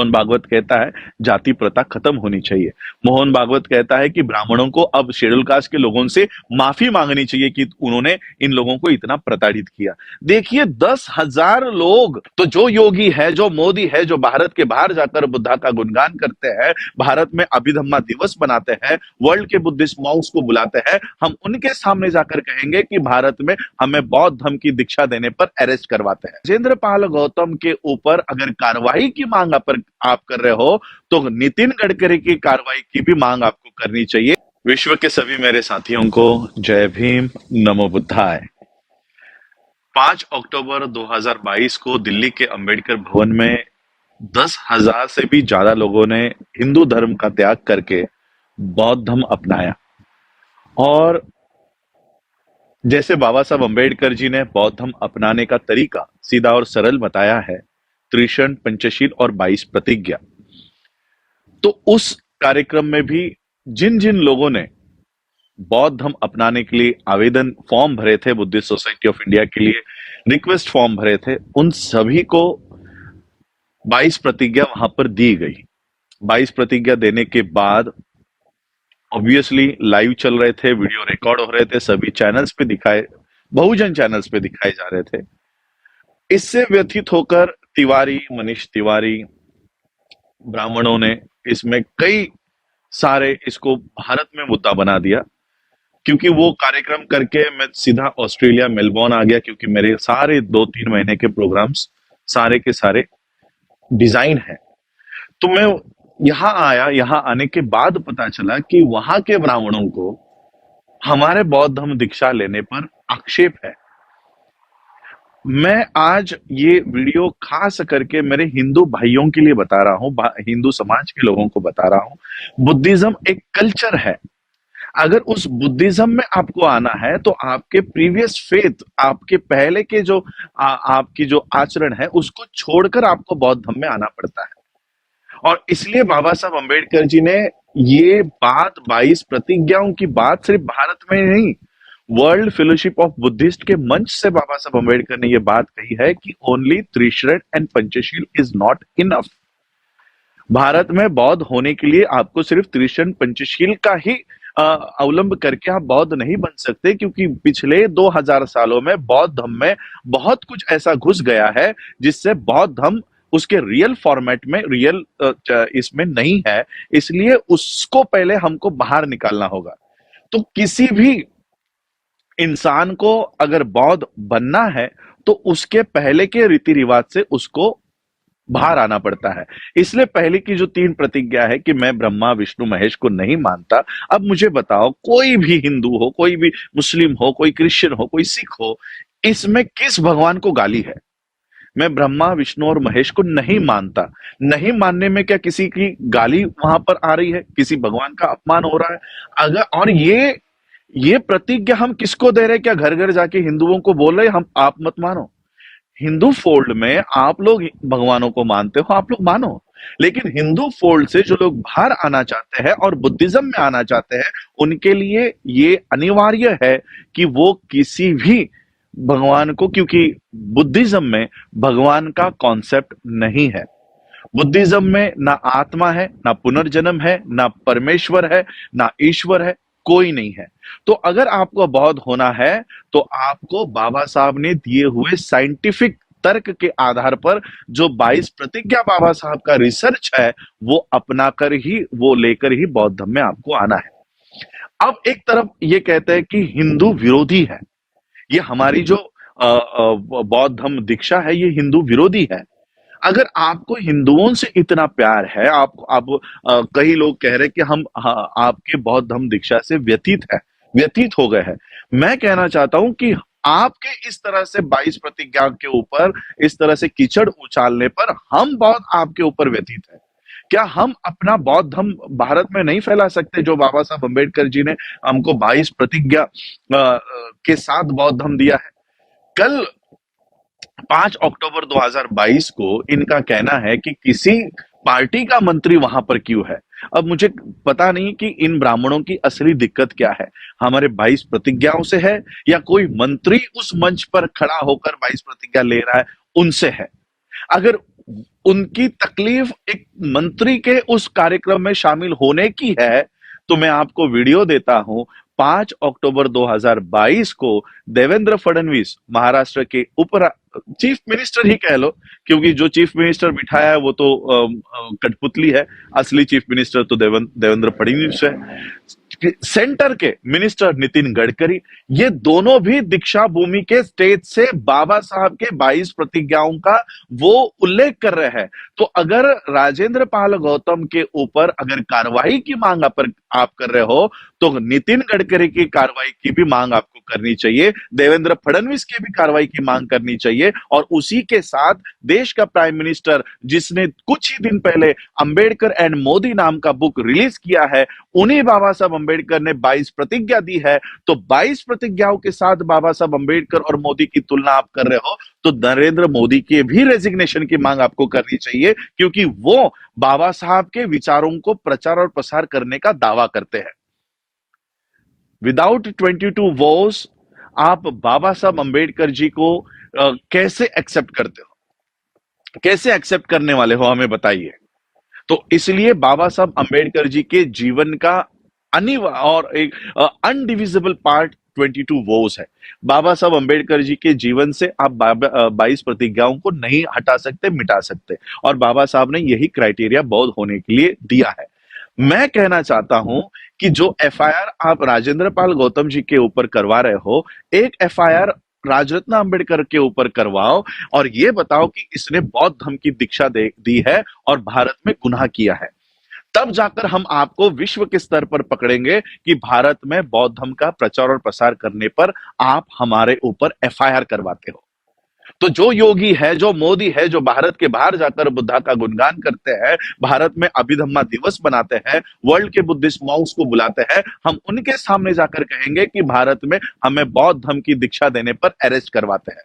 मोहन भागवत कहता है जाति प्रथा खत्म होनी चाहिए। मोहन भागवत कहता है कि ब्राह्मणों को अब शेड्यूल कास्ट के लोगों से माफी मांगनी चाहिए कि उन्होंने इन लोगों को इतना प्रताड़ित किया। देखिए 10,000 लोग, तो जो योगी है, जो मोदी है, जो भारत के बाहर जाकर बुद्धा का गुणगान करते हैं, भारत में अभिधम्मा दिवस बनाते हैं, वर्ल्ड के बुद्धिस्ट मॉन्क्स को बुलाते हैं, हम उनके सामने जाकर कहेंगे कि भारत में हमें बौद्ध धर्म की दीक्षा देने पर अरेस्ट करवाते हैं। राजेंद्र पाल गौतम के ऊपर अगर कार्रवाई की मांग आप कर रहे हो तो नितिन गडकरी की कार्रवाई की भी मांग आपको करनी चाहिए। विश्व के सभी मेरे साथियों को जय भीम, नमो बुद्धाय। 5 अक्टूबर 2022 को दिल्ली के अंबेडकर भवन में 10,000 से भी ज्यादा लोगों ने हिंदू धर्म का त्याग करके बौद्ध धर्म अपनाया। और जैसे बाबा साहब अंबेडकर जी ने बौद्ध धर्म अपनाने का तरीका सीधा और सरल बताया है, त्रिशरण, पंचशील और 22 प्रतिज्ञा, तो उस कार्यक्रम में भी जिन जिन लोगों ने बौद्ध धर्म अपनाने के लिए आवेदन फॉर्म भरे थे, बुद्धिस्ट सोसाइटी ऑफ इंडिया के लिए रिक्वेस्ट फॉर्म भरे थे, उन सभी को 22 प्रतिज्ञा वहां पर दी गई। 22 प्रतिज्ञा देने के बाद ऑब्वियसली लाइव चल रहे थे, वीडियो रिकॉर्ड हो रहे थे, सभी चैनल्स पे दिखाए, बहुजन चैनल्स पे दिखाए जा रहे थे। इससे व्यथित होकर तिवारी, मनीष तिवारी, ब्राह्मणों ने इसमें कई सारे इसको भारत में मुद्दा बना दिया। क्योंकि वो कार्यक्रम करके मैं सीधा ऑस्ट्रेलिया मेलबोर्न आ गया, क्योंकि मेरे सारे 2-3 महीने के प्रोग्राम्स सारे के सारे डिजाइन है। तो मैं यहाँ आया, यहाँ आने के बाद पता चला कि वहां के ब्राह्मणों को हमारे बौद्ध धर्म दीक्षा लेने पर आक्षेप है। मैं आज ये वीडियो खास करके मेरे हिंदू भाइयों के लिए बता रहा हूं, हिंदू समाज के लोगों को बता रहा हूं। बुद्धिज्म एक कल्चर है। अगर उस बुद्धिज्म में आपको आना है तो आपके प्रीवियस फेथ, आपके पहले के जो आपकी जो आचरण है उसको छोड़कर आपको बौद्ध धर्म में आना पड़ता है। और इसलिए बाबा साहब अंबेडकर जी ने ये बात, 22 प्रतिज्ञाओं की बात सिर्फ भारत में नहीं, वर्ल्ड फेलोशिप ऑफ बुद्धिस्ट के मंच से बाबा साहब अंबेडकर ने ये बात कही है कि only Trisharan and Panchsheel is not enough. Bharat में बौद्ध होने के लिए आपको सिर्फ त्रिशरण पंचशील का ही अवलंब करके आप बौद्ध नहीं बन सकते, क्योंकि पिछले 2000 सालों में बौद्ध धर्म में बहुत कुछ ऐसा घुस गया है जिससे बौद्ध धर्म उसके रियल फॉर्मेट में, रियल इसमें नहीं है। इसलिए उसको पहले हमको बाहर निकालना होगा। तो किसी भी इंसान को अगर बौद्ध बनना है तो उसके पहले के रीति रिवाज से उसको बाहर आना पड़ता है। इसलिए पहले की जो 3 प्रतिज्ञा है कि मैं ब्रह्मा विष्णु महेश को नहीं मानता। अब मुझे बताओ, कोई भी हिंदू हो, कोई भी मुस्लिम हो, कोई क्रिश्चियन हो, कोई सिख हो, इसमें किस भगवान को गाली है? मैं ब्रह्मा विष्णु और महेश को नहीं मानता। नहीं मानने में क्या किसी की गाली वहां पर आ रही है? किसी भगवान का अपमान हो रहा है? अगर और ये प्रतिज्ञा हम किसको दे रहे हैं? क्या घर घर जाके हिंदुओं को बोल रहे हम आप मत मानो? हिंदू फोल्ड में आप लोग भगवानों को मानते हो, आप लोग मानो, लेकिन हिंदू फोल्ड से जो लोग बाहर आना चाहते हैं और बुद्धिज्म में आना चाहते हैं, उनके लिए ये अनिवार्य है कि वो किसी भी भगवान को, क्योंकि बुद्धिज्म में भगवान का कॉन्सेप्ट नहीं है। बुद्धिज्म में ना आत्मा है, ना पुनर्जन्म है, ना परमेश्वर है, ना ईश्वर है, कोई नहीं है। तो अगर आपको बौद्ध होना है तो आपको बाबा साहब ने दिए हुए साइंटिफिक तर्क के आधार पर जो 22 प्रतिज्ञा बाबा साहब का रिसर्च है वो अपनाकर ही, वो लेकर ही बौद्ध धर्म में आपको आना है। अब एक तरफ ये कहते हैं कि हिंदू विरोधी है, ये हमारी जो बौद्ध धर्म दीक्षा है ये हिंदू विरोधी है। अगर आपको हिंदुओं से इतना प्यार है, आप कई लोग कह रहे हैं कि हम आपके बौद्ध धर्म दीक्षा से व्यतीत हो गए हैं। मैं कहना चाहता हूं कि आपके इस तरह से 22 प्रतिज्ञा के ऊपर इस तरह से कीचड़ उछालने पर हम बौद्ध आपके ऊपर व्यतीत है। क्या हम अपना बौद्ध धर्म भारत में नहीं फैला सकते जो बाबा साहब अंबेडकर जी ने हमको 22 प्रतिज्ञा के साथ बौद्ध धर्म दिया है? कल 5 अक्टूबर 2022 को इनका कहना है कि किसी पार्टी का मंत्री वहां पर क्यों है। अब मुझे पता नहीं कि इन ब्राह्मणों की असली दिक्कत क्या है, हमारे 22 प्रतिज्ञाओं से है या कोई मंत्री उस मंच पर खड़ा होकर 22 प्रतिज्ञा ले रहा है उनसे है। अगर उनकी तकलीफ एक मंत्री के उस कार्यक्रम में शामिल होने की है, तो मैं आपको वीडियो देता हूं। 5 अक्टूबर 2022 को देवेंद्र फडणवीस, महाराष्ट्र के उप चीफ मिनिस्टर ही कह लो, क्योंकि जो चीफ मिनिस्टर बिठाया है वो तो कठपुतली है। असली चीफ मिनिस्टर तो देवेंद्र फडणवीस है। सेंटर के मिनिस्टर नितिन गडकरी, ये दोनों भी दीक्षा भूमि के स्टेज से बाबा साहब के 22 प्रतिज्ञाओं का वो उल्लेख कर रहे हैं। तो अगर राजेंद्र पाल गौतम के ऊपर अगर कार्रवाई की मांग आप कर रहे हो, तो नितिन गडकरी की कार्रवाई की भी मांग आपको करनी चाहिए, देवेंद्र फडणवीस की भी कार्रवाई की मांग करनी चाहिए। और उसी के साथ देश का प्राइम मिनिस्टर, जिसने कुछ ही दिन पहले अंबेडकर एंड मोदी नाम का बुक रिलीज किया है, उन्हीं बाबा साहब अंबेडकर ने 22 प्रतिज्ञा दी है। तो 22 प्रतिज्ञाओं के साथ बाबा साहब अंबेडकर और मोदी की तुलना आप कर रहे हो, तो नरेंद्र मोदी के भी रेजिग्नेशन की मांग आपको करनी चाहिए, क्योंकि वो बाबा साहब के विचारों को प्रचार और प्रसार करने का दावा करते हैं। विदाउट 22 वोस आप बाबा साहब अंबेडकर जी को कैसे एक्सेप्ट करते हो, कैसे एक्सेप्ट करने वाले हो, हमें बताइए। तो इसलिए बाबा साहब अंबेडकर जी के जीवन का अनिवार्य और एक अनडिविजिबल पार्ट 22 वोस है। बाबा साहब अंबेडकर जी के जीवन से आप 22 प्रतिज्ञाओं को नहीं हटा सकते, मिटा सकते, और बाबा साहब ने यही क्राइटेरिया बौद्ध होने के लिए दिया है। मैं कहना चाहता हूं कि जो एफआईआर आप राजेंद्र पाल गौतम जी के ऊपर करवा रहे हो, एक एफआईआर राजरत्न अंबेडकर के ऊपर करवाओ और ये बताओ कि इसने बौद्ध धर्म की दीक्षा दी है और भारत में गुनाह किया है। तब जाकर हम आपको विश्व के स्तर पर पकड़ेंगे कि भारत में बौद्ध धर्म का प्रचार और प्रसार करने पर आप हमारे ऊपर एफआईआर करवाते हो। तो जो योगी है, जो मोदी है, जो भारत के बाहर जाकर बुद्धा का गुणगान करते हैं, भारत में अभिधम्मा दिवस बनाते हैं, वर्ल्ड के बुद्धिस्ट मॉन्क्स को बुलाते हैं, हम उनके सामने जाकर कहेंगे कि भारत में हमें बौद्ध धर्म की दीक्षा देने पर अरेस्ट करवाते हैं।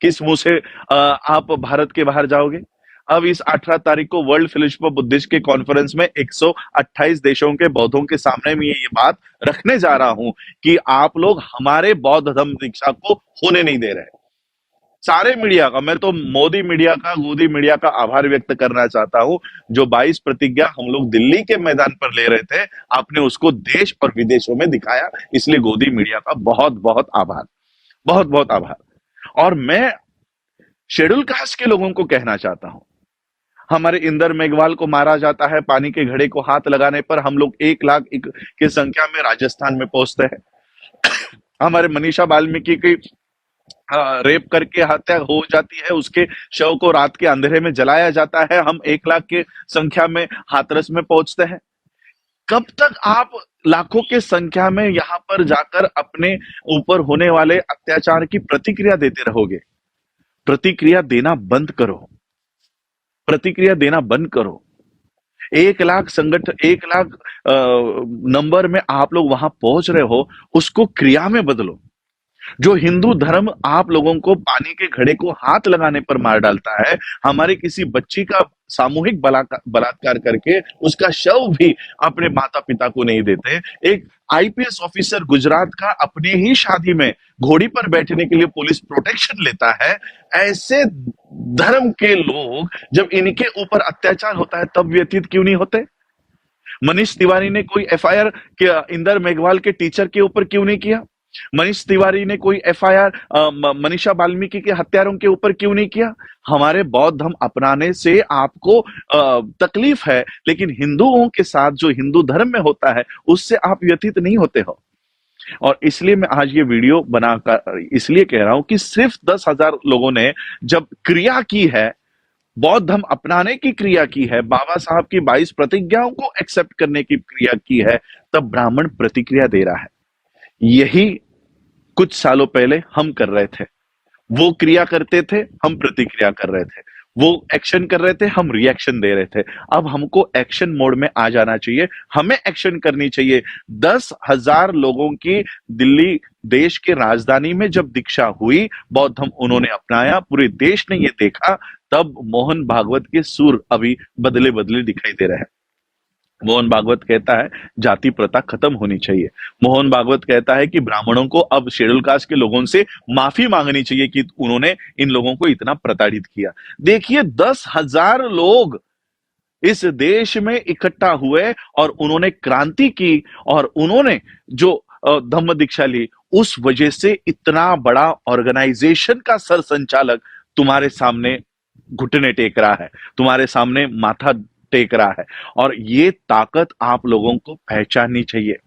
किस मुंह से आप भारत के बाहर जाओगे? अब इस 18 तारीख को वर्ल्ड फेलोशिप ऑफ बुद्धिस्ट के कॉन्फ्रेंस में 128 देशों के बौद्धों के सामने में ये बात रखने जा रहा हूं कि आप लोग हमारे बौद्ध धर्म दीक्षा को होने नहीं दे रहे। सारे मीडिया का, मैं तो मोदी मीडिया का, गोदी मीडिया का आभार व्यक्त करना चाहता हूं। जो 22 प्रतिज्ञा हम लोग दिल्ली के मैदान पर ले रहे थे, आपने उसको देश और विदेशों में दिखाया, इसलिए गोदी मीडिया का बहुत बहुत आभार, बहुत बहुत आभार। और मैं शेड्यूल कास्ट के लोगों को कहना चाहता हूं, हमारे इंदर मेघवाल को मारा जाता है, पानी के घड़े को हाथ लगाने पर हम लोग 1 लाख की संख्या में राजस्थान में पहुंचते हैं। हमारे मनीषा वाल्मीकि की रेप करके हत्या हो जाती है, उसके शव को रात के अंधेरे में जलाया जाता है, हम 1 लाख की संख्या में हाथरस में पहुंचते हैं। कब तक आप लाखों के संख्या में यहां पर जाकर अपने ऊपर होने वाले अत्याचार की प्रतिक्रिया देते रहोगे? प्रतिक्रिया देना बंद करो, प्रतिक्रिया देना बंद करो। 1 लाख संगठन, 1 लाख नंबर में आप लोग वहां पहुंच रहे हो, उसको क्रिया में बदलो। जो हिंदू धर्म आप लोगों को पानी के घड़े को हाथ लगाने पर मार डालता है, हमारे किसी बच्ची का सामूहिक बलात्कार करके उसका शव भी अपने माता पिता को नहीं देते, एक आईपीएस ऑफिसर गुजरात का अपने ही शादी में घोड़ी पर बैठने के लिए पुलिस प्रोटेक्शन लेता है, ऐसे धर्म के लोग जब इनके ऊपर अत्याचार होता है तब व्यथित क्यों नहीं होते? मनीष तिवारी ने कोई एफआईआर इंदर मेघवाल के टीचर के ऊपर क्यों नहीं किया? मनीष तिवारी ने कोई एफआईआर मनीषा वाल्मीकि के हत्यारों के ऊपर क्यों नहीं किया? हमारे बौद्ध धर्म अपनाने से आपको तकलीफ है, लेकिन हिंदुओं के साथ जो हिंदू धर्म में होता है उससे आप व्यथित नहीं होते हो। और इसलिए मैं आज ये वीडियो बनाकर इसलिए कह रहा हूं कि सिर्फ 10,000 लोगों ने जब क्रिया की है, बौद्ध धर्म अपनाने की क्रिया की है, बाबा साहब की 22 प्रतिज्ञाओं को एक्सेप्ट करने की क्रिया की है, तब ब्राह्मण प्रतिक्रिया दे रहा है। यही कुछ सालों पहले हम कर रहे थे। वो क्रिया करते थे, हम प्रतिक्रिया कर रहे थे। वो एक्शन कर रहे थे, हम रिएक्शन दे रहे थे। अब हमको एक्शन मोड में आ जाना चाहिए, हमें एक्शन करनी चाहिए। 10,000 लोगों की दिल्ली देश के राजधानी में जब दीक्षा हुई, बौद्ध धर्म उन्होंने अपनाया, पूरे देश ने ये देखा, तब मोहन भागवत के सुर अभी बदले बदले दिखाई दे रहे हैं। मोहन भागवत कहता है जाति प्रथा खत्म होनी चाहिए। मोहन भागवत कहता है कि ब्राह्मणों को अब शेड्यूल कास्ट के लोगों से माफी मांगनी चाहिए कि उन्होंने इन लोगों को इतना प्रताड़ित किया। देखिए 10,000 लोग इस देश में इकट्ठा हुए और उन्होंने क्रांति की और उन्होंने जो धम्म दीक्षा ली, उस वजह से इतना बड़ा ऑर्गेनाइजेशन का सर संचालक तुम्हारे सामने घुटने टेक रहा है, तुम्हारे सामने माथा टेक रहा है। और ये ताकत आप लोगों को पहचाननी चाहिए।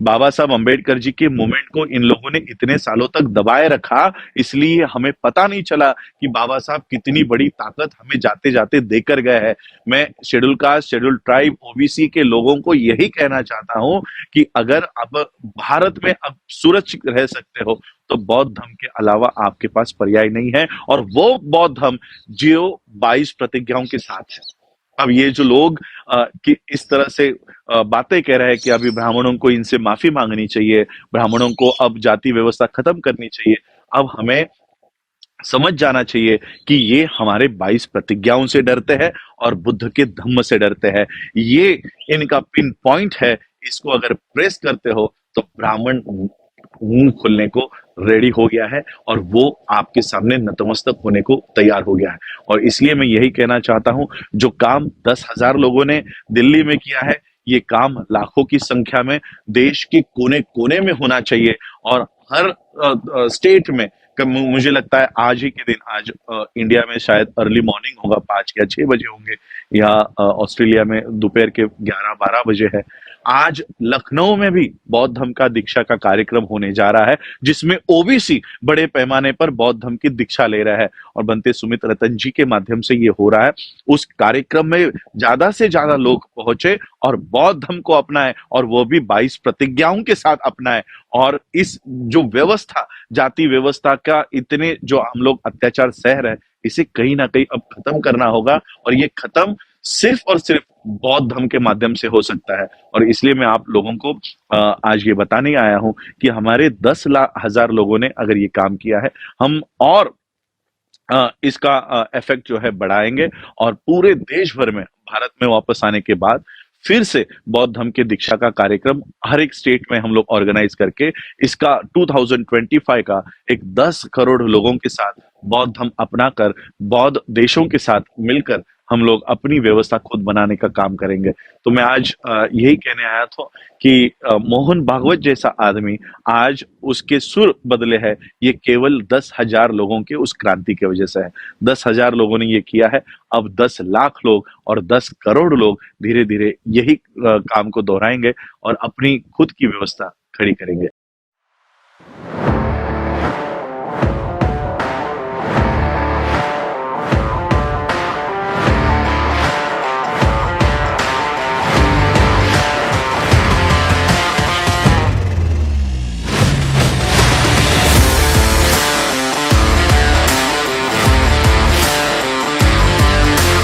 बाबा साहब अंबेडकर जी के मूवमेंट को इन लोगों ने इतने सालों तक दबाए रखा, इसलिए हमें पता नहीं चला कि बाबा साहब कितनी बड़ी ताकत हमें जाते जाते देकर गए हैं। मैं schedule caste, schedule tribe, OBC के लोगों को यही कहना चाहता हूं कि अगर अब भारत में अब सुरक्षित रह सकते हो तो बौद्ध धर्म के अलावा आपके पास पर्याय नहीं है, और वो बौद्ध धर्म जो 22 प्रतिज्ञाओं के साथ है। अब ये जो लोग कि इस तरह से बातें कह रहे हैं कि अभी ब्राह्मणों को इनसे माफी मांगनी चाहिए, ब्राह्मणों को अब जाति व्यवस्था खत्म करनी चाहिए, अब हमें समझ जाना चाहिए कि ये हमारे 22 प्रतिज्ञाओं से डरते हैं और बुद्ध के धम्म से डरते हैं। ये इनका पिन पॉइंट है। इसको अगर प्रेस करते हो तो ब्राह्मण मुंह खोलने को रेडी हो गया है और वो आपके सामने नतमस्तक होने को तैयार हो गया है। और इसलिए मैं यही कहना चाहता हूं, जो काम 10,000 लोगों ने दिल्ली में किया है, ये काम लाखों की संख्या में देश के कोने कोने में होना चाहिए। और हर स्टेट में, मुझे लगता है आज ही के दिन, आज इंडिया में शायद अर्ली मॉर्निंग होगा, 5 या 6 बजे होंगे, या ऑस्ट्रेलिया में दोपहर के 11-12 बजे है। आज लखनऊ में भी बौद्ध धर्म का दीक्षा का कार्यक्रम होने जा रहा है, जिसमें ओबीसी बड़े पैमाने पर बौद्ध धर्म की दीक्षा ले रहा है, और बनते सुमित रतन जी के माध्यम से ये हो रहा है। उस कार्यक्रम में ज्यादा से ज्यादा लोग पहुंचे और बौद्ध धर्म को अपनाए, और वो भी 22 प्रतिज्ञाओं के साथ अपनाए। और इस जो व्यवस्था, जाति व्यवस्था का इतने जो हम लोग अत्याचार सह रहे हैं, इसे कहीं ना कहीं अब खत्म करना होगा, और ये खत्म सिर्फ और सिर्फ बौद्ध धर्म के माध्यम से हो सकता है। और इसलिए मैं आप लोगों को आज ये बताने आया हूं कि हमारे 10,000 लोगों ने अगर ये काम किया है, हम और इसका इफेक्ट जो है बढ़ाएंगे, और पूरे देश भर में भारत में वापस आने के बाद फिर से बौद्ध धर्म के दीक्षा का कार्यक्रम हर एक स्टेट में हम लोग ऑर्गेनाइज करके इसका 2025 का एक 10 करोड़ लोगों के साथ बौद्ध धर्म अपनाकर बौद्ध देशों के साथ मिलकर हम लोग अपनी व्यवस्था खुद बनाने का काम करेंगे। तो मैं आज यही कहने आया था कि मोहन भागवत जैसा आदमी, आज उसके सुर बदले हैं, ये केवल 10,000 लोगों के उस क्रांति की वजह से है। 10,000 लोगों ने ये किया है, अब 10 लाख लोग और 10 करोड़ लोग धीरे धीरे यही काम को दोहराएंगे और अपनी खुद की व्यवस्था खड़ी करेंगे।